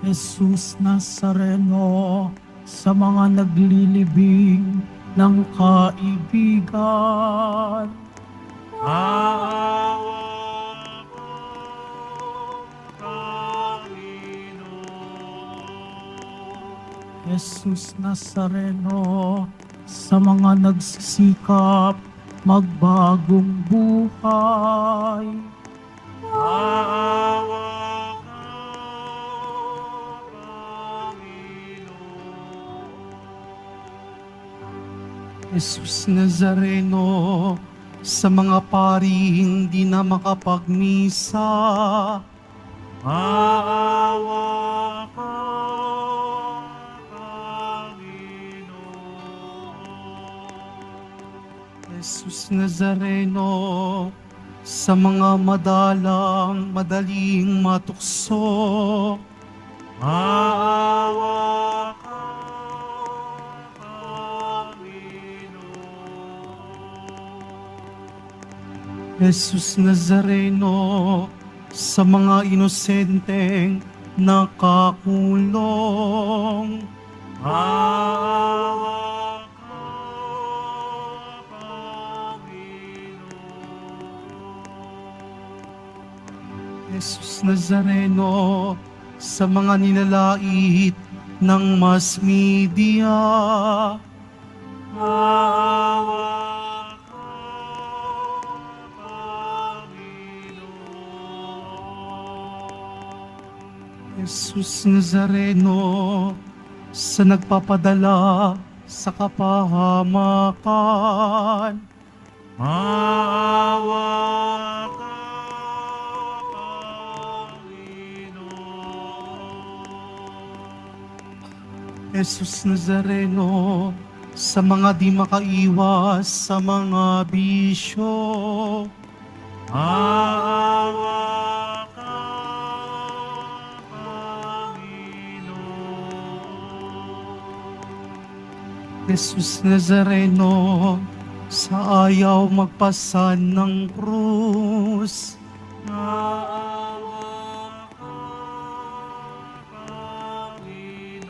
Jesus Nazareno, sa mga naglilibing ng kaibigan. Maawa ka, Panginoon. Jesus Nazareno, sa mga nagsisikap magbagong buhay. Maawa ka, Panginoon. Jesus Nazareno, sa mga pari hindi na makapagmisa, Maawa ka, Panginoon. Jesus Nazareno, sa mga madaling matukso, Maawa ka, Panginoon. Jesus Nazareno, sa mga inosenteng nakakulong, Maawa ka, Panginoon. Jesus Nazareno, sa mga nilalait ng mass media, Maawa ka, Panginoon. Jesus Nazareno, sa nagpapadala sa kapahamakan, Maawa ka, Panginoon. Jesus Nazareno, sa mga di makaiwas sa mga bisyo, Maawa ka, Panginoon. Jesus Nazareno, sa ayaw magpasan ng krus, Maawa ka, Panginoon.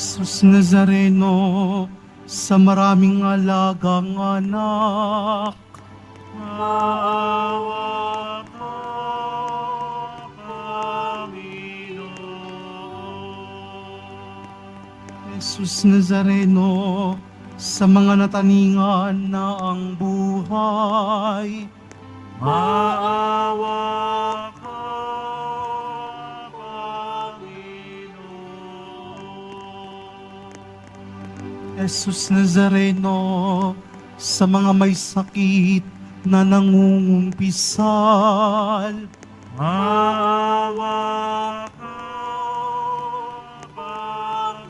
Jesus Nazareno, sa maraming alagang anak, Maawa ka, Panginoon. Jesus Nazareno, sa mga nataningan na ang buhay, Maawa ka, Panginoon. Jesus Nazareno, sa mga may sakit na nangungumpisal, Maawa ka, Panginoon.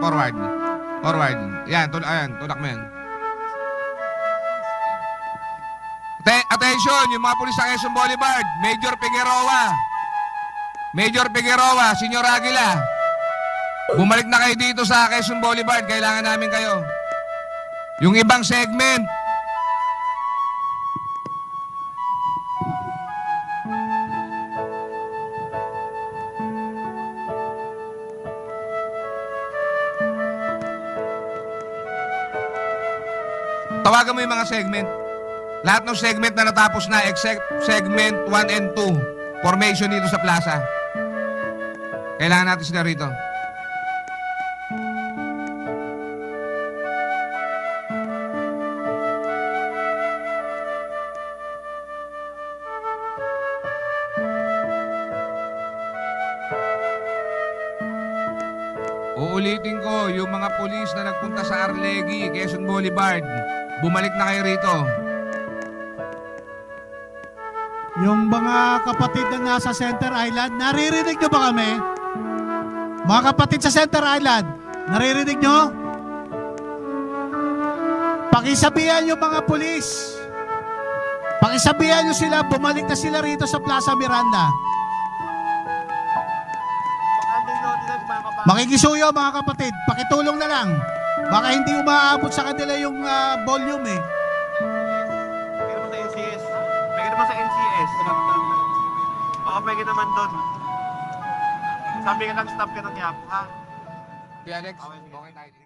Forward. Forward. Yan, tulak mo yan. Attention, yung mga pulis sa Quezon Boulevard. Major Figueroa. Major Figueroa, Senyor Aguila. Bumalik na kayo dito sa Quezon Boulevard. Kailangan namin kayo. Yung ibang segment, tawagan mo yung mga segment. Lahat ng segment na natapos na except segment 1 and 2. Formation dito sa plaza. Kailangan natin sila rito. Uulitin ko, yung mga pulis na nagpunta sa Arlegui, Quezon Boulevard, bumalik na kayo rito. Yung mga kapatid na nasa Center Island, naririnig nyo ba kami? Mga kapatid sa Center Island, naririnig nyo? Pakisabihan yung mga pulis. Pakisabihan nyo sila, bumalik na sila rito sa Plaza Miranda. Makikisuyo mga kapatid, pakitulong na lang. Baka hindi umaabot sa kanila yung volume eh. Pwede naman sa NCS. Pwede naman sa NCS. Oo, pwede naman doon. Sabi ka lang, stop ka ng yap, ha? Kuya Alex, okay tayo.